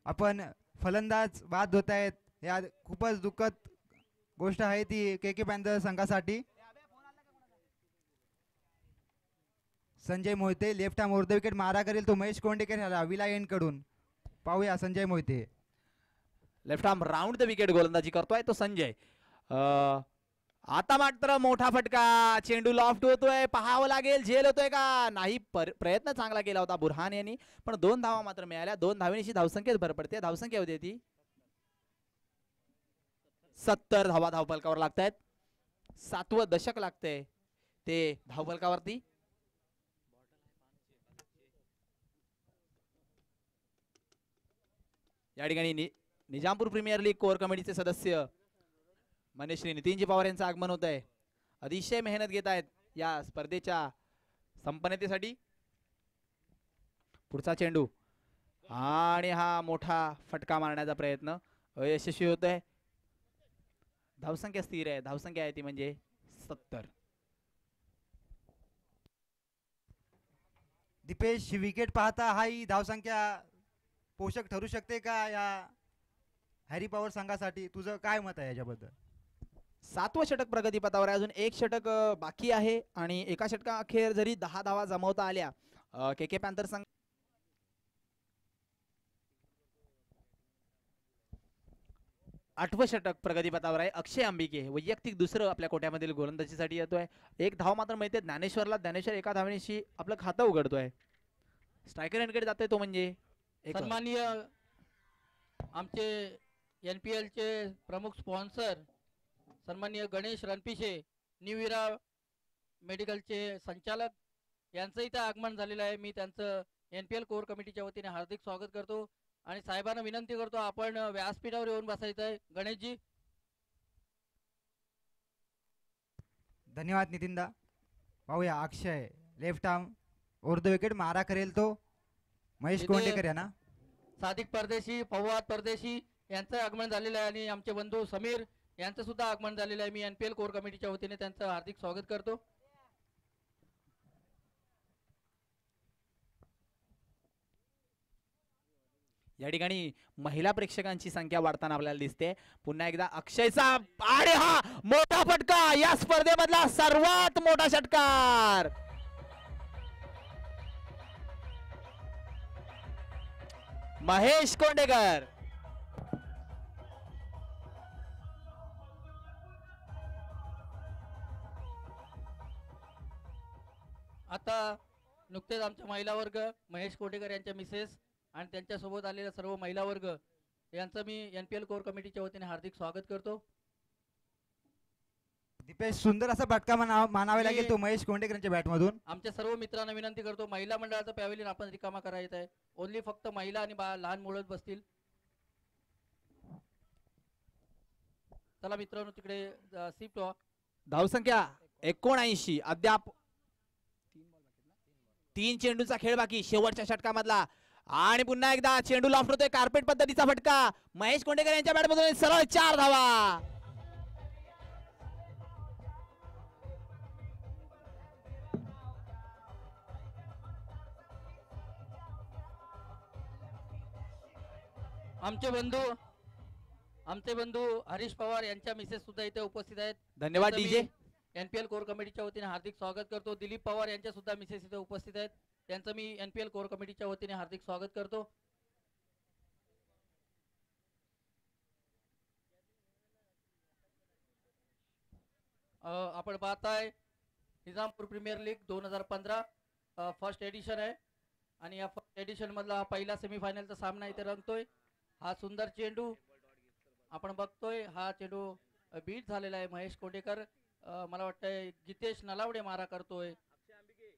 आपण फलंदाज बाद होत आहेत, या खूपच दुःखद गोष्ट आहे ती के के पॅन्थर संघासाठी. Sanjay Mohite left arm over the wicket मारा करेल तो महेश कोंडेकर ह्याला विला एंड कडून. पाहूया Sanjay Mohite. Left arm round the wicket गोलंदाजी करतोय तो संजय. आता मात्र मोठा फटका, चेंडू लॉफ्ट होतोय, पाहावं लागेल झेल होतोय का नाही. प्रयत्न चांगला केला होता बुरहान यांनी, पण 2 धावा मात्र मिळाल्या. 2 धावेनिशी धावसंख्येत भर पडते. धावसंख्या होती ती 70 धावा धावफलकावर लागतायत. 7वं दशक लागतंय ते धावफलकावरती. या ठिकाणी निजामपूर प्रीमियर लीग कोर कमिटीचे सदस्य मान्य श्री नितीनजी पवार यांचं आगमन होत आहे. अतिशय मेहनत घेत आहेत या स्पर्धेच्या संपन्नतेसाठी. पुढचा चेंडू आणि हा मोठा फटका मारण्याचा प्रयत्न अयशस्वी होत आहे. धावसंख्या स्थिर आहे. धावसंख्या आहे ती म्हणजे 70. दीपेश विकेट पाहता हा ही धावसंख्या पोषक ठरू शकते का या हॅरी पॉवर संघासाठी? तुझं काय मत आहे याच्याबद्दल? 7वं षटक प्रगतीपथावर आहे. अजून 1 षटक बाकी आहे आणि एका षटका अखेर जरी 10 धावा जमवता आल्या के के पॅन्थर संघ 8वं षटक प्रगतीपथावर आहे. अक्षय अंबिके वैयक्तिक दुसरं आपल्या कोट्यामधील गोलंदाजीसाठी येतोय. 1 धाव मात्र मिळते ज्ञानेश्वरला. ज्ञानेश्वर एका धावेनिशी आपलं खातं उघडतोय. स्ट्रायकर एंडकडे जातोय तो म्हणजे सन्माननीय आमचे NPL चे प्रमुख स्पॉन्सर सन्माननीय गणेश रणपिसे, न्यू इरा मेडिकलचे संचालक यांचं इथं आगमन झालेलं आहे. मी त्यांचं NPL कोर कमिटीच्या वतीने हार्दिक स्वागत करतो आणि साहेबांना विनंती करतो आपण व्यासपीठावर येऊन बसायचं आहे. गणेशजी. धन्यवाद नितीनदा. पाहूया Akshay left arm over the wicket मारा करेल तो महेश कोंडेकर यांना. सादिक परदेशी, फवाद परदेशी यांचं आगमन झालेलं आहे आणि आमचे बंधू समीर यांचं सुद्धा आगमन झालेलं आहे. मी NPL कोर कमिटीच्या वतीने त्यांचं हार्दिक स्वागत करतो. या ठिकाणी महिला प्रेक्षकांची संख्या वाढताना आपल्याला दिसते. पुन्हा एकदा अक्षयचा आणि हा मोठा फटका, या स्पर्धेमधला सर्वात मोठा षटकार. महेश कोंडेकर. आता नुकतेच आमच्या महिला वर्ग महेश कोटेकर यांच्या मिसेस आणि त्यांच्यासोबत आलेल्या सर्व महिला वर्ग यांचं मी NPL कोर कमिटीच्या वतीने हार्दिक स्वागत करतो. दीपेश सुंदर असा फटका मानावा लागेल तो महेश कोंडेकर यांच्या बॅटमधून. आमच्या सर्व मित्रांना विनंती करतो महिला मंडळाचं पॅव्हेलियन आपण रिकामा करायचं आहे. ओन्ली फक्त महिला आणि लहान मुलं बसतील. चला मित्रांनो तिकडे शिफ्ट व्हा. धावसंख्या 79. अद्याप 3 चेंडूचा खेळ बाकी शेवटच्या षटकामधला. आणि पुन्हा एकदा चेंडू लॉफ्ट होतोय. कार्पेट पद्धतीचा फटका महेश कोंडेकर यांच्या बॅटमधून सरळ 4 धावा. आमचे बंधू हरीश पवार यांच्या मिसेस सुद्धा इथे उपस्थित आहेत. धन्यवाद डीजे. NPL कोर कमिटीच्या वतीने हार्दिक स्वागत करतो. दिलीप पवार यांच्या सुद्धा मिसेस इथे उपस्थित आहेत. त्यांचं मी NPL कोर कमिटीच्या वतीने हार्दिक स्वागत करतो. आपण पाहताय Nizampur premier league 2015 first edition आहे आणि या फर्स्ट एडिशन मधला हा पहिला सेमीफायनलचा सामना इथे रंगतोय. हा सुंदर चेंडू आपण बघतोय. हा चेंडू बीट झालेला आहे. महेश कोटेकर मला वाटतंय गीतेश नलावडे मारा करतोय.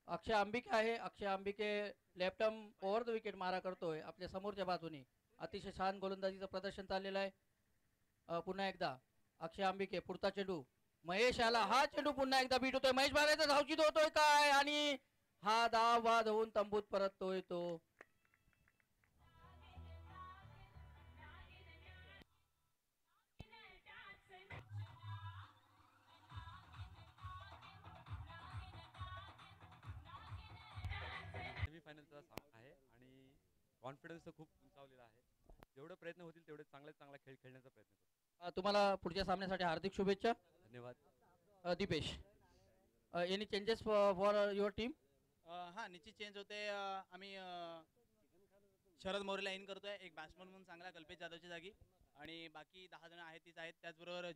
अक्षय अंबिके आहे. Akshay Ambike left arm over the wicket मारा करतोय आपल्या समोरच्या बाजूने. अतिशय छान गोलंदाजीचं प्रदर्शन चाललेलं आहे. पुन्हा एकदा अक्षय अंबिके. पुढचा चेंडू महेश आला. हा चेंडू पुन्हा एकदा बीट होतोय. महेश बागेचा धावचीत होतोय काय आणि हा धाव बाद होऊन तंबूत परततोय तो. सेमीफायनलचा आहे आणि कॉन्फिडन्स खूप उंचावलेला आहे. जेवढं जेवढे प्रयत्न होतील तेवढे चांगला खेळ खेळण्याचा प्रयत्न करू. तुम्हाला पुढच्या सामन्यासाठी हार्दिक शुभेच्छा. धन्यवाद. Deepesh, any changes for your team? हां, निश्चित चेंज होते. आम्ही शरद मोरेला इन करतोय एक बॅट्समन म्हणून चांगला, कल्पेश जाधवच्या जागी. आणि बाकी 10 जण आहेत तीच आहेत. त्याचबरोबर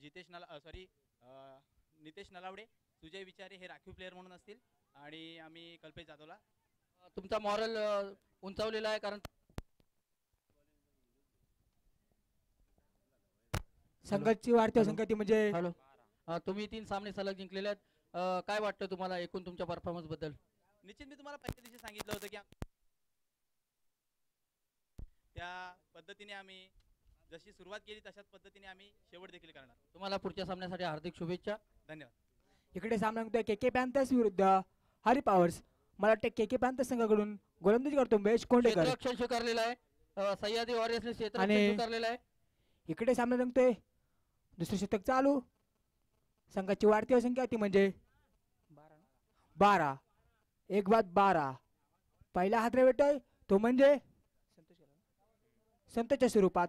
नितेश नलावडे, सुजय विचारे हे राखीव प्लेअर म्हणून असतील. आणि आम्ही कल्पेश जाधवला. तुमचा मॉरल उंचावलेला आहे कारण संघाची वाढती संख्या म्हणजे हॅलो, तुम्ही 3 सामने सलग जिंकलेले आहेत. काय वाटतं तुम्हाला एकूण तुमच्या परफॉर्मन्स बद्दल? निश्चित मी तुम्हाला पहिल्या दिवशी सांगितलं होतं की त्या पद्धतीने आम्ही जशी सुरुवात केली तशाच पद्धतीने आम्ही शेवट देखील करणार. तुम्हाला पुढच्या सामन्यासाठी हार्दिक शुभेच्छा. धन्यवाद. इकडे सामना होतोय के पॅन्थर्स विरुद्ध हरी पॉवर्स. मला वाटतं के पॅन्थर्स संघाकडून गोलंदाजी करतो महेश कोंडेकर. क्षेत्ररक्षण स्वीकारलेलं आहे. सह्याद्री वॉरियर्सने क्षेत्ररक्षण आणि- स्वीकारलेलं आहे. इकडे सामना रंगतोय दुसरे शतक चालू. संघाची वाढती संख्या ती म्हणजे 12. 1/12. पहिला हात भेटतोय तो म्हणजे संतच्या स्वरूपात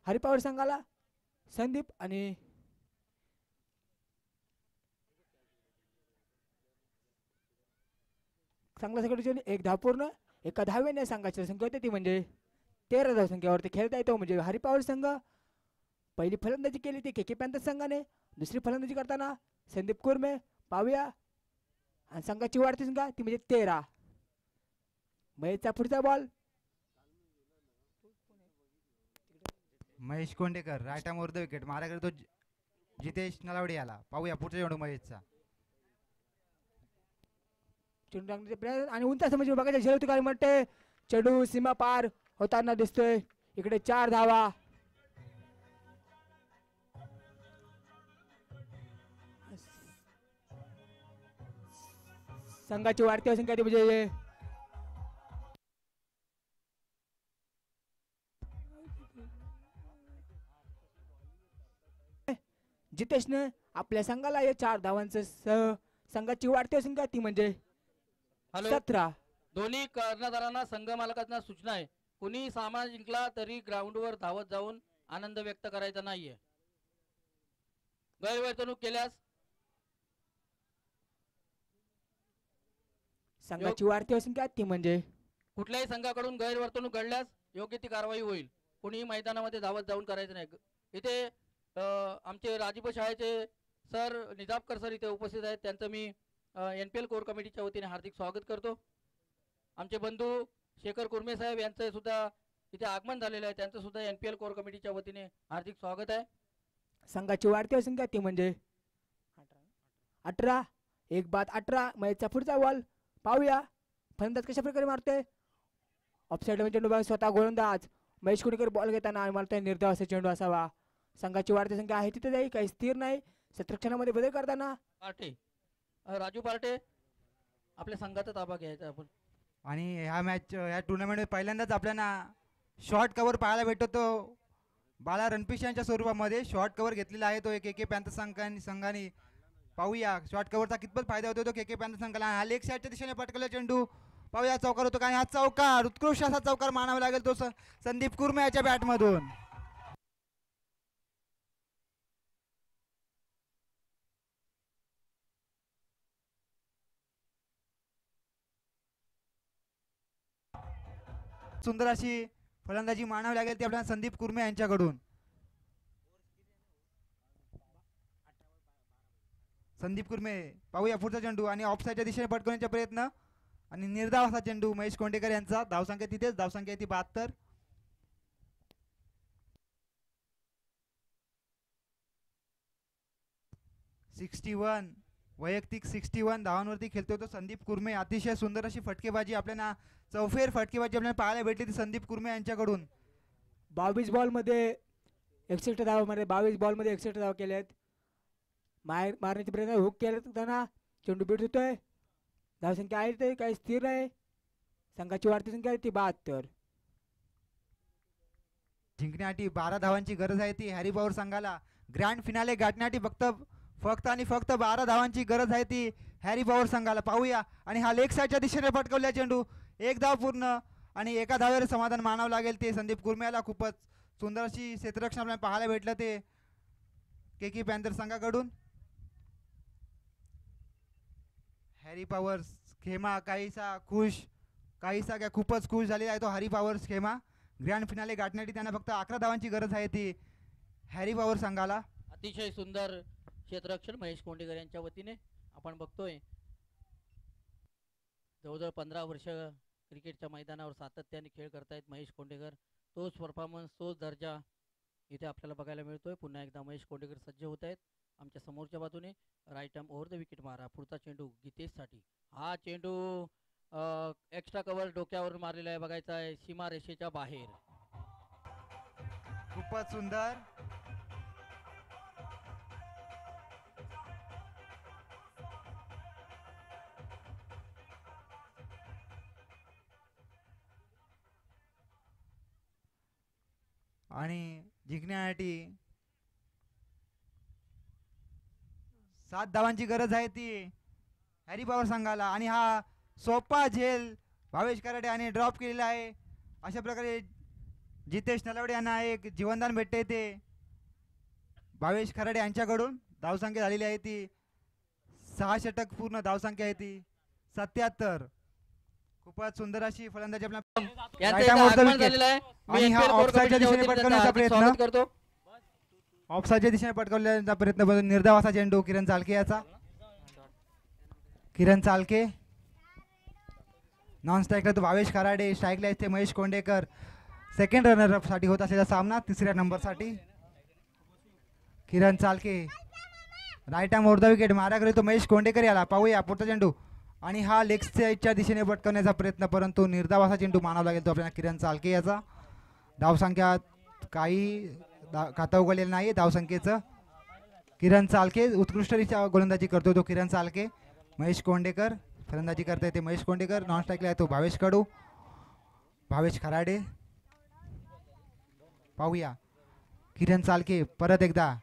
हरी पॉवर संघाला संदीप आणि चांगला सगळं एक धाव पूर्ण. एका धावेने संघाची संख्या होती ती म्हणजे 13 धावसंख्येवरती खेळता येतो म्हणजे हरी पॉवर संघ. पहिली फलंदाजी केली ती के पॅन्थर्स संघाने. दुसरी फलंदाजी करताना संदीप कुर्मे पाहूया. आणि संघाची वाढती संख्या ती म्हणजे 13. महेशचा पुढचा ball. Mahesh Kondekar right arm वर विकेट मारा करतो जितेश नलावडे याला. पाहूया पुढचा चेंडू महेशचा. चेंडू टाकण्याचे प्रयत्न आणि उंच समज बघायच्या झेलवती काय म्हणते चेंडू सीमा पार होताना दिसतोय. इकडे 4 धावा. संघाची वाढती संख्या ती म्हणजे जितेशने आपल्या संघाला या 4 धावांचं संघाची वाढती संख्या ती म्हणजे हॅलो, 17. दोन्ही कर्णधारांना संघ मालकांना सूचना आहे, कुणी सामना जिंकला तरी ग्राउंडवर धावत जाऊन आनंद व्यक्त करायचा नाहीये. गैरवर्तणूक केल्यास संघाची वाढती संख्या ती म्हणजे कुठल्याही संघाकडून गैरवर्तणूक घडल्यास योग्य ती कारवाई होईल. कुणी मैदानामध्ये धावत जाऊन करायचं नाही. इथे आमचे राजीव शाळेचे सर निजामकर सर इथे उपस्थित आहेत. त्यांचं मी NPL कोर कमिटीच्या वतीने हार्दिक स्वागत करतो. आमचे बंधू शेखर कुर्मे साहेब यांचं सुद्धा इथे आगमन झालेलं आहे. त्यांचं सुद्धा NPL कोर कमिटीच्या वतीने हार्दिक स्वागत आहे. संघाची वाढती संख्या ती म्हणजे 18. 1/18. महेशचा पुढचा बॉल पाहूया. फलंदाज कशा प्रकारे मारतोय. ऑफसाईड चेंडू बघा स्वतः गोलंदाज महेश कुणीकर बॉल घेताना आणि मला निर्धाव असा चेंडू असावा. संघाची वाढती संख्या आहे तिथे जाईल काही स्थिर नाही. क्षेत्ररक्षणामध्ये बदल करताना पार्टे राजू पार्टे आपल्या संघाचा ताबा घ्यायचा आपण. आणि ह्या टुर्नामेंटमध्ये पहिल्यांदाच आपल्याला शॉर्ट कव्हर पाहायला भेटतो. तो बाला रणपिश यांच्या स्वरूपामध्ये शॉर्ट कव्हर घेतलेला आहे तो के पॅन्थर्स संघाने. पाहूया शॉर्ट कव्हरचा कितपत फायदा होतो तो के पॅन्थर्स संघाला. हा लेग साईडच्या दिशेने पटकवला चेंडू. पाहूया चौकार होतो का. हा चौकार उत्कृष्ट असा चौकार मानावा लागेल तो संदीप कुर्मे याच्या बॅटमधून. सुंदर अशी फलंदाजी मानावी लागेल ती आपल्याला संदीप कुर्मे यांच्याकडून. संदीप कुर्मे पाहूया पुढचा चेंडू आणि ऑफसाईडच्या दिशेने पटकवण्याचा प्रयत्न आणि निर्धाव असा चेंडू महेश कोंडेकर यांचा. धावसंख्या तिथेच, धावसंख्या ती 72. वैयक्तिक 61 धावांवरती खेळतोय तो संदीप कुर्मे. अतिशय सुंदर अशी फटकेबाजी आपल्याला चौफेर फटकेबाजी आपल्याला पाहायला भेटली ती संदीप कुर्मे यांच्याकडून. 22 बॉलमध्ये 61 धावामध्ये 22 बॉलमध्ये 61 धावा केल्या आहेत. मारण्याचे प्रयत्न हुक केला चेंडू बीट होतोय. धावसंख्या आहे ते काही स्थिर नाही. संघाची वाढती संख्या आहे ती 72. जिंकण्यासाठी 12 धावांची गरज आहे ती हॅरी पॉवर संघाला. ग्रँड फिनाले गाठण्यासाठी फक्त आणि फक्त 12 धावांची गरज आहे ती हॅरी पॉवर संघाला. पाहूया आणि हा लेग साईडच्या दिशेने पटकवला चेंडू. 1 धाव पूर्ण आणि एका धावेवर समाधान मानावं लागेल ते संदीप कुर्म्याला. खूपच सुंदर अशी क्षेत्ररक्षण आपल्याला पाहायला भेटलं ते केकी पॅन्थर संघाकडून. हॅरी पॉवर्स खेमा काहीसा खुश, काहीसा काय खूपच खुश झालेला आहे तो हॅरी पॉवर्स खेमा. ग्रँड फिनाले गाठण्यासाठी त्यांना फक्त 11 धावांची गरज आहे ती हॅरी पॉवर संघाला. अतिशय सुंदर क्षेत्ररक्षण महेश कोंडेकर यांच्या वतीने आपण बघतोय. जवळजवळ 15 वर्ष क्रिकेटच्या मैदानावर सातत्याने खेळ करतायत महेश कोंडेकर. तोच परफॉर्मन्स, तोच दर्जा इथे आपल्याला बघायला मिळतोय. पुन्हा एकदा महेश कोंडेकर सज्ज होत आहेत आमच्या समोरच्या बाजूने. Right arm over the wicket मारा. पुढचा चेंडू गीतेशसाठी. हा चेंडू एक्स्ट्रा कव्हर डोक्यावर मारलेला आहे, बघायचा आहे सीमा रेषेच्या बाहेर. खूपच सुंदर. आणि जिंकण्यासाठी 7 धावांची गरज आहे ती हॅरी पॉवर संघाला. आणि हा सोपा झेल भावेश कराडे यांनी ड्रॉप केलेला आहे. अशा प्रकारे जितेश नलावडे यांना एक जीवनदान भेटते ते भावेश खराडे यांच्याकडून. धावसंख्या झालेली आहे ती 6 षटक पूर्ण धावसंख्या आहे ती 77. खूपच सुंदर अशी फलंदाजी आपल्या यांचं Right इथं arm over the आगमन wicket. झालेलं आहे. मी आणि हा NPL कोर offside च्या कमिटीच्या दिशेने वतीने पटकवण्याचा त्यांचं हार्दिक प्रयत्न. स्वागत करतो. ऑफसाईडच्या दिशेने पटकवण्याचा प्रयत्न पण निर्धाव असा चेंडू किरण चालके याचा. किरण चालके नॉन स्ट्राईकला तो भावेश खराडे, स्ट्राईकला येते महेश कोंडेकर. सेकंड रनरअप साठी होत असलेला सामना 3ऱ्या नंबरसाठी. Kiran Chalke right arm over the wicket मारा करेल तो महेश कोंडेकर याला. पाहूया पुढचा चेंडू. आणि हा लेग साईडच्या दिशेने पटकवण्याचा प्रयत्न, परंतु निर्धाव असा चेंडू मानावा लागेल तो आपल्याला किरण चालके याचा. धावसंख्या काही खाता उघडलेलं नाही धावसंख्येचं. किरण चालके उत्कृष्टरित्या गोलंदाजी करतो तो किरण चालके. महेश कोंडेकर फलंदाजी करता येते महेश कोंडेकर. नॉन स्ट्राईकला आहे तो भावेश कडू, भावेश खराडे. पाहूया किरण चालके परत एकदा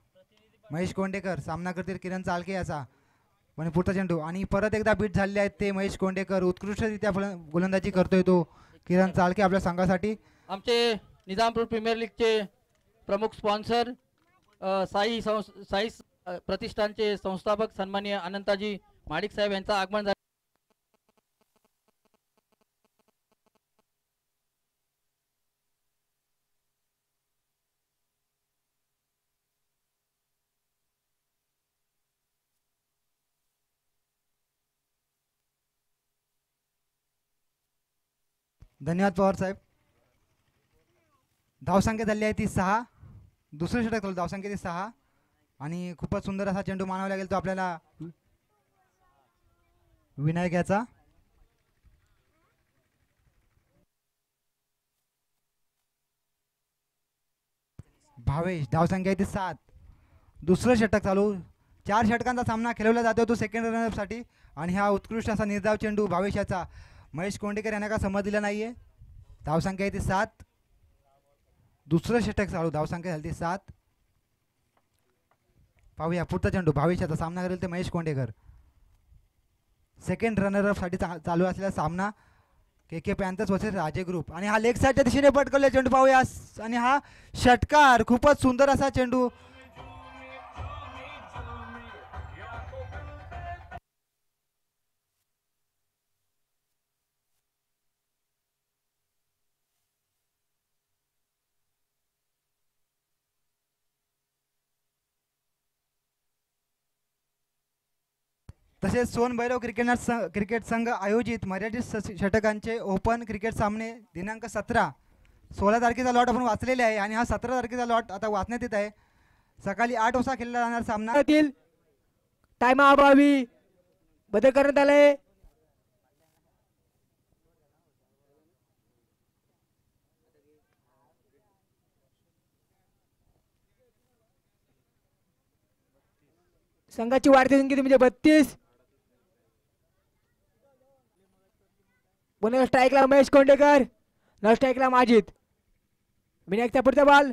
महेश कोंडेकर सामना करतील किरण चालके याचा. पण पुढचा चेंडू आणि परत एकदा बीट झालेले आहेत ते महेश कोंडेकर. उत्कृष्टरित्या गोलंदाजी करतोय तो किरण चालके आपल्या संघासाठी. आमचे निजामपूर प्रीमियर लीगचे प्रमुख स्पॉन्सर साई प्रतिष्ठानचे संस्थापक सन्माननीय अनंताजी माडिक साहेब यांचं आगमन झालं. धन्यवाद पवार साहेब. धावसंख्या झाली आहे ती 6. दुसरं षटक चालू धावसंख्या ती 6. आणि खूपच सुंदर असा चेंडू मानावा लागेल तो आपल्याला विनायक याचा. भावेश धावसंख्या ती 7. दुसरं षटक चालू. 4 षटकांचा सामना खेळवला जातो तो सेकंड रनअप साठी. आणि हा उत्कृष्ट असा निर्धाव चेंडू भावेश याचा. महेश कोंडेकर यांना का समज दिला नाहीये. धावसंख्या ती 7. दुसरं षटक चालू धावसंख्या झाली ती 7. पाहूया पुढचा चेंडू भावेश याचा. सामना करेल ते महेश कोंडेकर. सेकंड रनरअप साठी चालू असलेला सामना के पॅन्थर्स वर्सेस राजे ग्रुप. आणि हा लेग साईडच्या दिशेने पटकवलेला चेंडू पाहूया. आणि हा षटकार खूपच सुंदर असा चेंडू. तसेच सोन भैरव क्रिकेट संघ आयोजित मर्यादित षटकांचे ओपन क्रिकेट सामने दिनांक 17 16 तारखेचा लॉट आपण वाचलेले आहे. आणि हा 17 तारखेचा लॉट आता वाचण्यात येत आहे. सकाळी 8 वाजता खेळला जाणार सामना. टाइम अभावी बदल करण्यात आले. संघाची वाढती संख्या म्हणजे 32. पुन्हा स्ट्राईकला महेश कोंडेकर, न स्ट्राईकला माजिद. विनायकचा पुढचा बॉल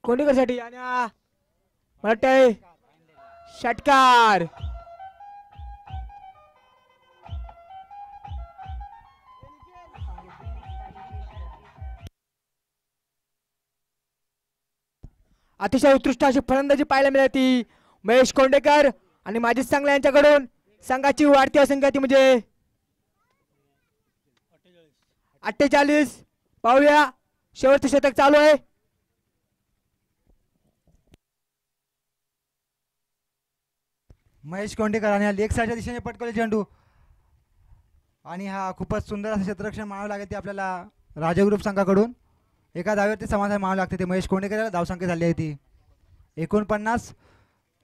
कोंडेकरसाठी. आणि मला वाटतंय षटकार. अतिशय उत्कृष्ट अशी फलंदाजी पाहायला मिळाली महेश कोंडेकर आणि माजी चांगला यांच्याकडून संघाची वाढती संख्या म्हणजे 48. पाहूया शेवटचं शतक चालू आहे. महेश कोंडेकर आणि लेग साईडच्या दिशेने पटकवले चेंडू आणि हा खूपच सुंदर असं क्षेत्ररक्षण मानावं लागेल ते आपल्याला राजा ग्रुप संघाकडून. एका धावेवरती समाधान मानावं लागते ते महेश कोंडेकर. धावसंख्या झाली आहे ती 49.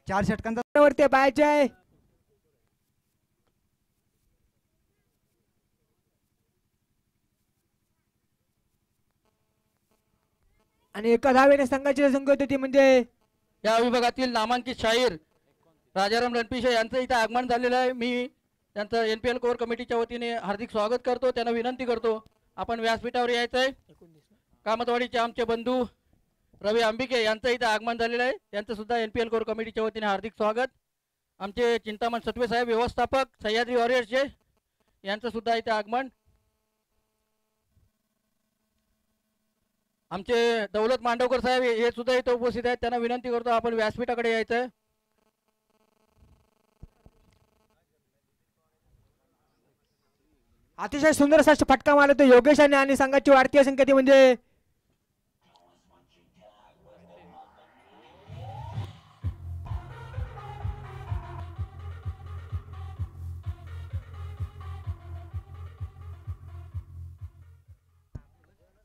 4 षटकांचा वरती बायचे आहे. आणि एका धावेने संघाची संख्या होती ती म्हणजे या विभागातील नामांकित शाहीर राजाराम रणपिसे यांचं इथे आगमन झालेलं आहे. मी त्यांचं NPL कोर कमिटीच्या वतीने हार्दिक स्वागत करतो. त्यांना विनंती करतो आपण व्यासपीठावर यायचं आहे. कामतवाडीचे आमचे बंधू रवी अंबिके यांचं इथे आगमन झालेलं आहे. त्यांचं सुद्धा NPL कोर कमिटीच्या वतीने हार्दिक स्वागत. आमचे चिंतामण सत्वे साहेब व्यवस्थापक सह्याद्री वॉरियर्सचे यांचं सुद्धा इथे आगमन. आमचे दौलत मांडवकर साहेब हे सुद्धा इथे उपस्थित आहेत. त्यांना विनंती करतो आपण व्यासपीठाकडे यायचं आहे. अतिशय सुंदर असा फटका मारला तो योगेश आणि संघाची वाढती संख्या ती म्हणजे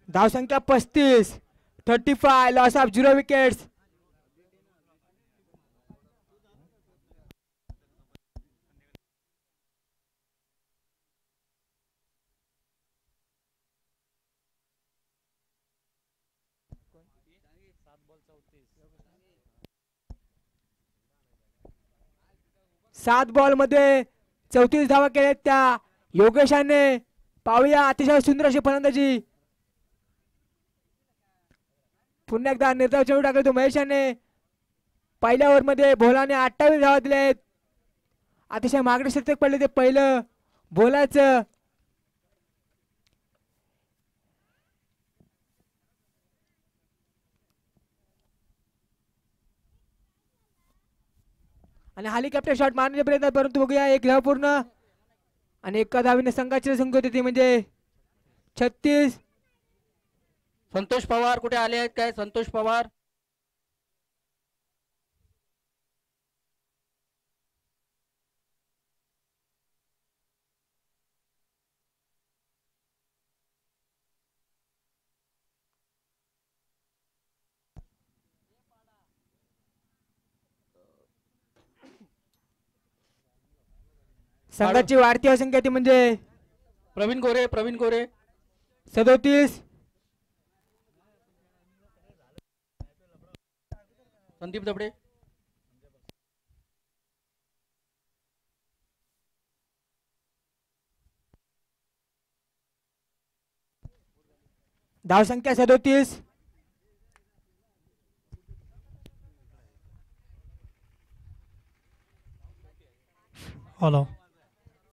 धावसंख्या 35. 35. Loss of 0 wickets. सात बॉल मध्ये 34 धावा केल्या त्या योगेशाने. पाहूया अतिशय सुंदर अशी फलंदाजी. पुन्हा एकदा निर्धाव चेंडू टाकला तो महेशाने. पहिल्या ओव्हर मध्ये भोलाने 28 धावा दिलेत. अतिशय मागणी शतक पडले ते पहिलं भोलाचं. आणि हेलिकॉप्टर शॉट मारण्याचा प्रयत्न परंतु बघूया एक धाव पूर्ण आणि एका धावीने संघाची संख्या होती ती म्हणजे 36. संतोष पवार कुठे आले आहेत काय? संतोष पवार संघाची वाढती संख्या ती म्हणजे प्रवीण गोरे 37. संदीप दबडे धावसंख्या 37. हॅलो